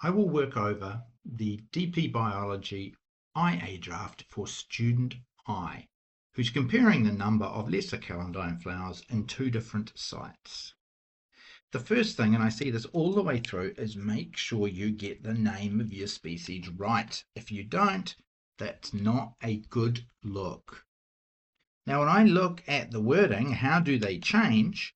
I will work over the DP Biology IA draft for student I, who's comparing the number of lesser calendine flowers in two different sites. The first thing, and I see this all the way through, is make sure you get the name of your species right. If you don't, that's not a good look. Now, when I look at the wording, how do they change?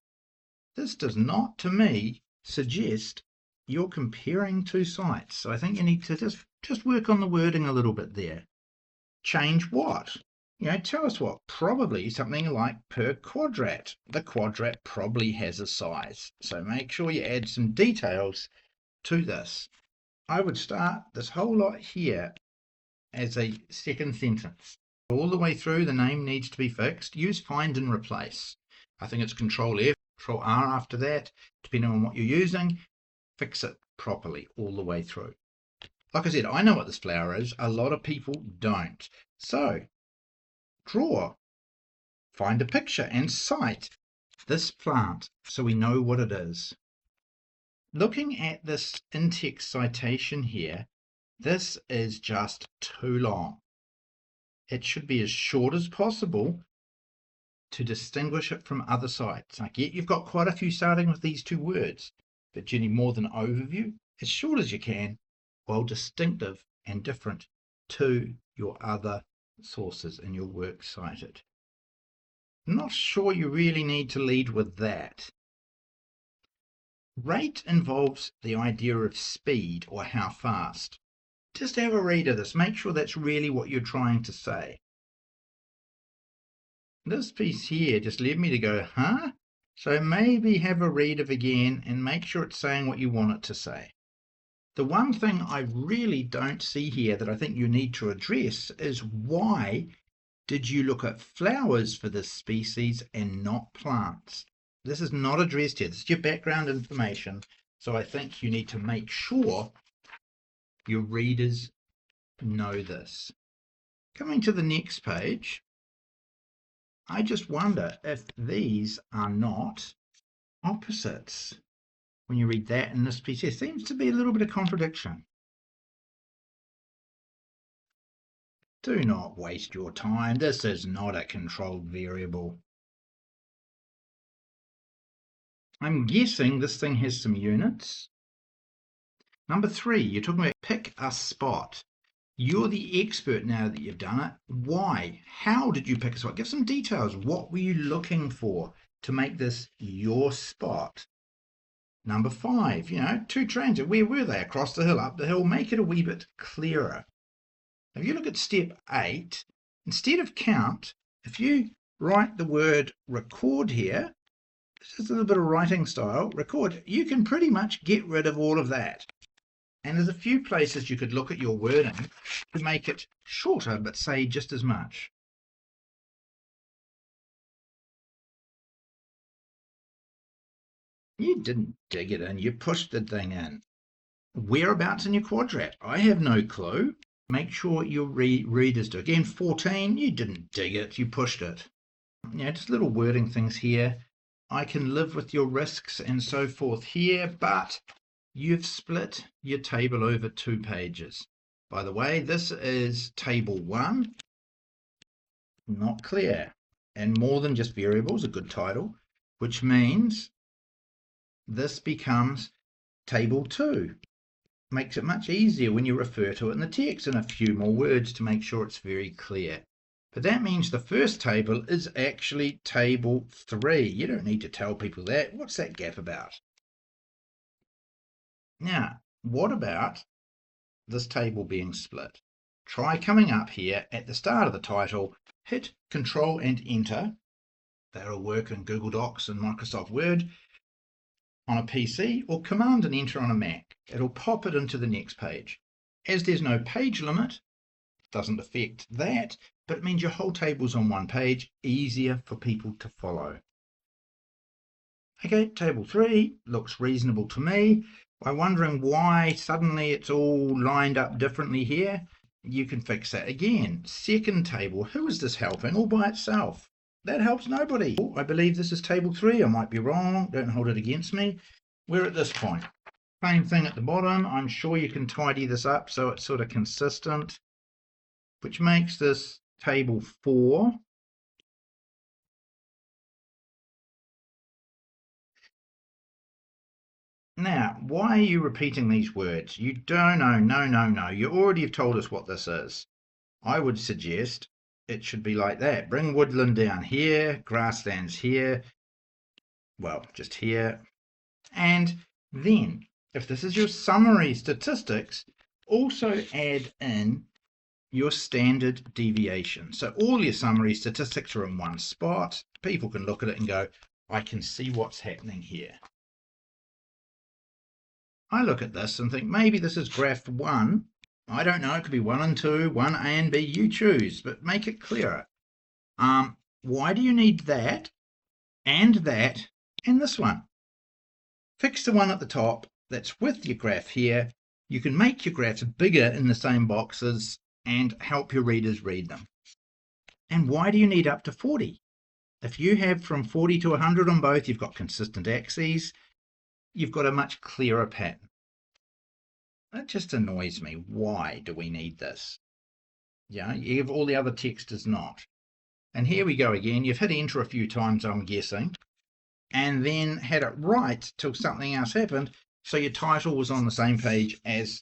This does not, to me, suggest you're comparing two sites. So I think you need to just work on the wording a little bit there. Change what? Tell us what. Probably something like per quadrat. The quadrat probably has a size. So make sure you add some details to this. I would start this whole lot here as a second sentence. All the way through, the name needs to be fixed. Use find and replace. I think it's Control F, Control R after that, depending on what you're using. Fix it properly all the way through. Like I said, I know what this flower is. A lot of people don't. So, draw, find a picture and cite this plant so we know what it is. Looking at this in-text citation here, this is just too long. It should be as short as possible to distinguish it from other sites. I get you've got quite a few starting with these two words, but you need more than an overview. As short as you can, while distinctive and different to your other sources in your work cited. I'm not sure you really need to lead with that. Rate involves the idea of speed or how fast. Just have a read of this. Make sure that's really what you're trying to say. This piece here just led me to go, huh? So maybe have a read of again and make sure it's saying what you want it to say. The one thing I really don't see here that I think you need to address is why did you look at flowers for this species and not plants? This is not addressed here. This is your background information. So I think you need to make sure your readers know this. Coming to the next page, I just wonder if these are not opposites. When you read that in this piece, there seems to be a little bit of contradiction. Do not waste your time. This is not a controlled variable. I'm guessing this thing has some units. Number 3, you're talking about pick a spot. You're the expert now that you've done it. Why? How did you pick a spot? Give some details. What were you looking for to make this your spot? Number 5, two trains. Where were they? Across the hill, up the hill. Make it a wee bit clearer. If you look at step 8, instead of count, if you write the word record here, this is a little bit of writing style, record, you can pretty much get rid of all of that. And there's a few places you could look at your wording to make it shorter, but say just as much. You didn't dig it in, you pushed the thing in. Whereabouts in your quadrat? I have no clue. Make sure your readers do. Again, 14, you didn't dig it, you pushed it. Just little wording things here. I can live with your risks and so forth here, but you've split your table over 2 pages. By the way, this is table 1. Not clear. And more than just variables, a good title, which means this becomes table 2. Makes it much easier when you refer to it in the text and a few more words to make sure it's very clear. But that means the first table is actually table 3. You don't need to tell people that. What's that gap about? Now, what about this table being split? Try coming up here at the start of the title, hit Control and Enter. That'll work in Google Docs and Microsoft Word on a PC, or Command and Enter on a Mac. It'll pop it into the next page. As there's no page limit, it doesn't affect that, but it means your whole table's on one page, easier for people to follow. Okay, table 3 looks reasonable to me. I'm wondering why suddenly it's all lined up differently here. You can fix that again. Second table, who is this helping all by itself? That helps nobody. I believe this is table 3. I might be wrong. Don't hold it against me. We're at this point. Same thing at the bottom. I'm sure you can tidy this up so it's sort of consistent, which makes this table 4. Now, why are you repeating these words? You don't know. No. You already have told us what this is. I would suggest it should be like that. Bring woodland down here, grasslands here, well, just here. And then, if this is your summary statistics, also add in your standard deviation. So all your summary statistics are in one spot. People can look at it and go, I can see what's happening here. I look at this and think maybe this is graph 1. I don't know, it could be 1 and 2, 1 A and B, you choose, but make it clearer. Why do you need that and this one? Fix the one at the top that's with your graph here. You can make your graphs bigger in the same boxes and help your readers read them. And why do you need up to 40? If you have from 40 to 100 on both, you've got consistent axes, you've got a much clearer pattern. That just annoys me. Why do we need this? Yeah, if all the other text is not. And here we go again. You've hit enter a few times, I'm guessing, and then had it right till something else happened, so your title was on the same page as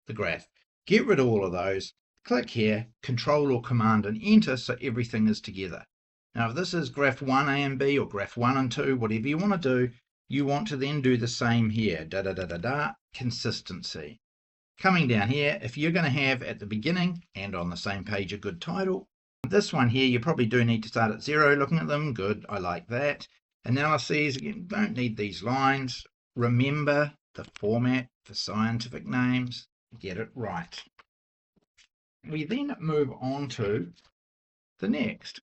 the graph. Get rid of all of those. Click here, Control or Command and Enter, so everything is together. Now, if this is graph 1 A and B or graph 1 and 2, whatever you want to do, you want to then do the same here. Consistency. Coming down here, if you're going to have at the beginning and on the same page a good title, this one here, you probably do need to start at 0 looking at them. Good, I like that. Analyses, again, don't need these lines. Remember the format for scientific names. Get it right. We then move on to the next,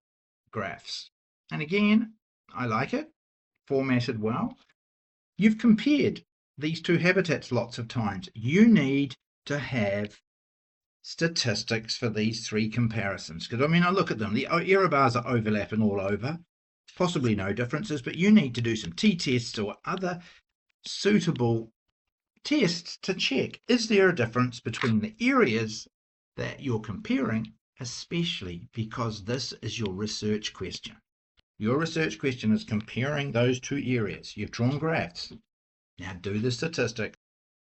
graphs. And again, I like it, formatted well. You've compared these two habitats lots of times. You need to have statistics for these 3 comparisons. Because, I mean, I look at them. The error bars are overlapping all over. Possibly no differences, but you need to do some t-tests or other suitable tests to check, is there a difference between the areas that you're comparing, especially because this is your research question. Your research question is comparing those 2 areas. You've drawn graphs. Now do the statistics.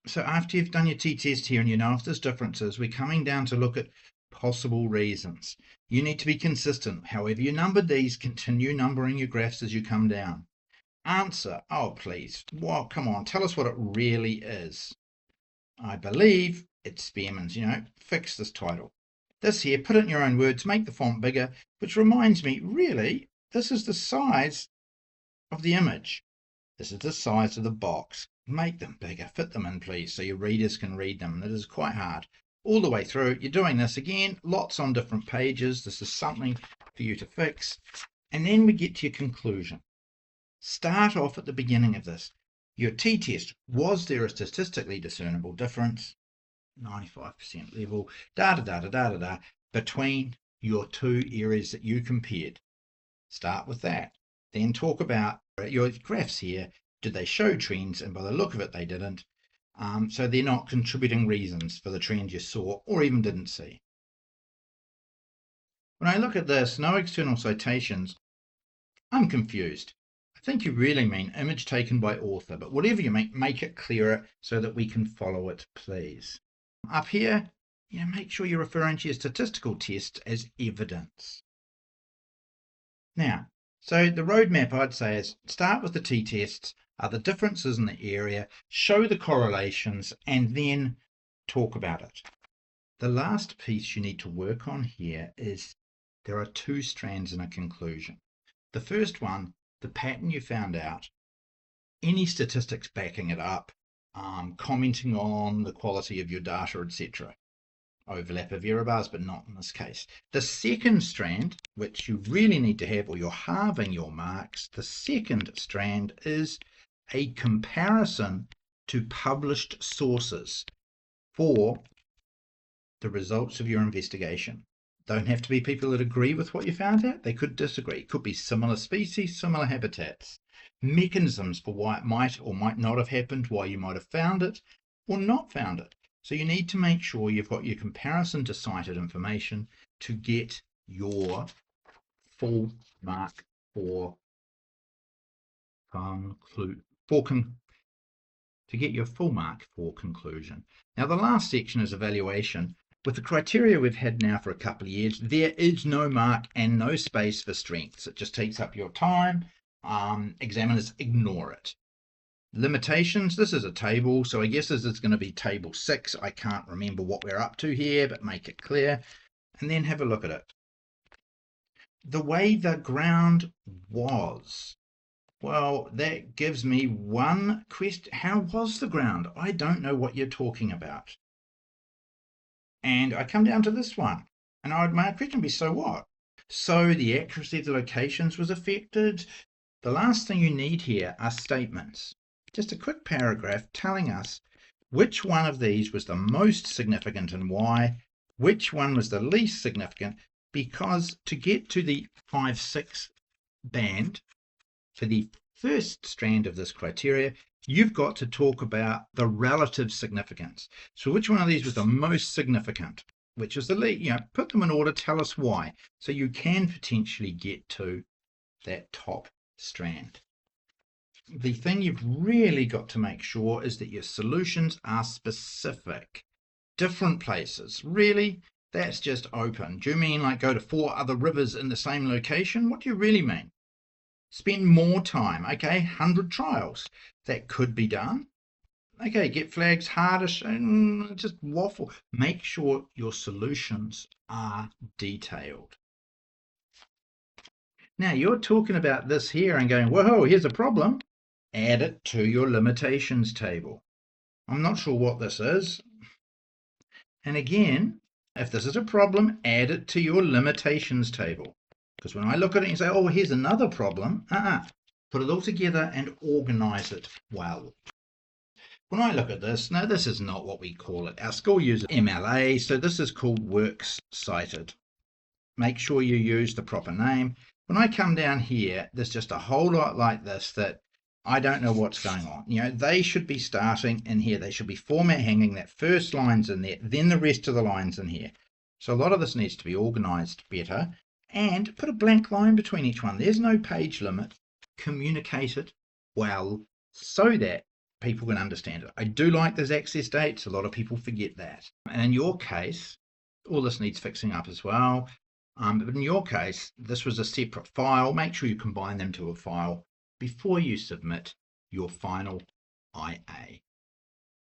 So after you've done your t-test here and you know if there's differences, we're coming down to look at possible reasons. You need to be consistent. However you numbered these, continue numbering your graphs as you come down. Answer. Oh, please. Well, come on. Tell us what it really is. I believe it's Spearman's, fix this title. This here, put it in your own words, make the font bigger, which reminds me, really, this is the size of the image. This is the size of the box. Make them bigger, fit them in, please, so your readers can read them. It is quite hard. All the way through, you're doing this again, lots on different pages. This is something for you to fix. And then we get to your conclusion. Start off at the beginning of this. Your t-test, was there a statistically discernible difference? 95% level, between your 2 areas that you compared. Start with that. Then talk about your graphs here. Did they show trends? And by the look of it, they didn't. So they're not contributing reasons for the trend you saw or even didn't see. When I look at this, no external citations, I'm confused. I think you really mean image taken by author, but whatever you make it clearer so that we can follow it, please. Up here, make sure you're referring to your statistical tests as evidence. Now, so the roadmap I'd say is start with the t-tests, the differences in the area, show the correlations, and then talk about it. The last piece you need to work on here is there are 2 strands in a conclusion. The first one, the pattern you found out, any statistics backing it up, commenting on the quality of your data, etc. Overlap of error bars, but not in this case. The second strand, which you really need to have, or you're halving your marks, the second strand is a comparison to published sources for the results of your investigation. Don't have to be people that agree with what you found out. They could disagree. It could be similar species, similar habitats, mechanisms for why it might or might not have happened, why you might have found it or not found it. So you need to make sure you've got your comparison to cited information to get your full mark for conclusion. Now the last section is evaluation. With the criteria we've had now for a couple of years, there is no mark and no space for strengths. It just takes up your time. Examiners ignore it. Limitations, this is a table, so I guess this is going to be table 6. I can't remember what we're up to here, but make it clear. And then have a look at it. The way the ground was. Well, that gives me one question. How was the ground? I don't know what you're talking about. And I come down to this one. And my question would be, so what? So the accuracy of the locations was affected. The last thing you need here are statements. Just a quick paragraph telling us which one of these was the most significant and why, which one was the least significant, because to get to the 5-6 band for the first strand of this criteria, you've got to talk about the relative significance. So which one of these was the most significant? Which is the least? Put them in order, tell us why, so you can potentially get to that top strand. The thing you've really got to make sure is that your solutions are specific. Different places. Really? That's just open. Do you mean like go to 4 other rivers in the same location? What do you really mean? Spend more time. Okay, 100 trials. That could be done. Okay, get flags harder, just waffle. Make sure your solutions are detailed. Now you're talking about this here and going, whoa, here's a problem. Add it to your limitations table. I'm not sure what this is. And again, if this is a problem, add it to your limitations table. Because when I look at it and say, oh, here's another problem, put it all together and organize it well. When I look at this, now this is not what we call it. Our school uses MLA, so this is called works cited. Make sure you use the proper name. When I come down here, there's just a whole lot like this that I don't know what's going on. They should be starting in here. They should be format hanging. That first line's in there, then the rest of the lines in here. So a lot of this needs to be organized better. And put a blank line between each one. There's no page limit. Communicate it well so that people can understand it. I do like those access dates. A lot of people forget that. And in your case, all this needs fixing up as well. But in your case, this was a separate file. Make sure you combine them to a file before you submit your final IA.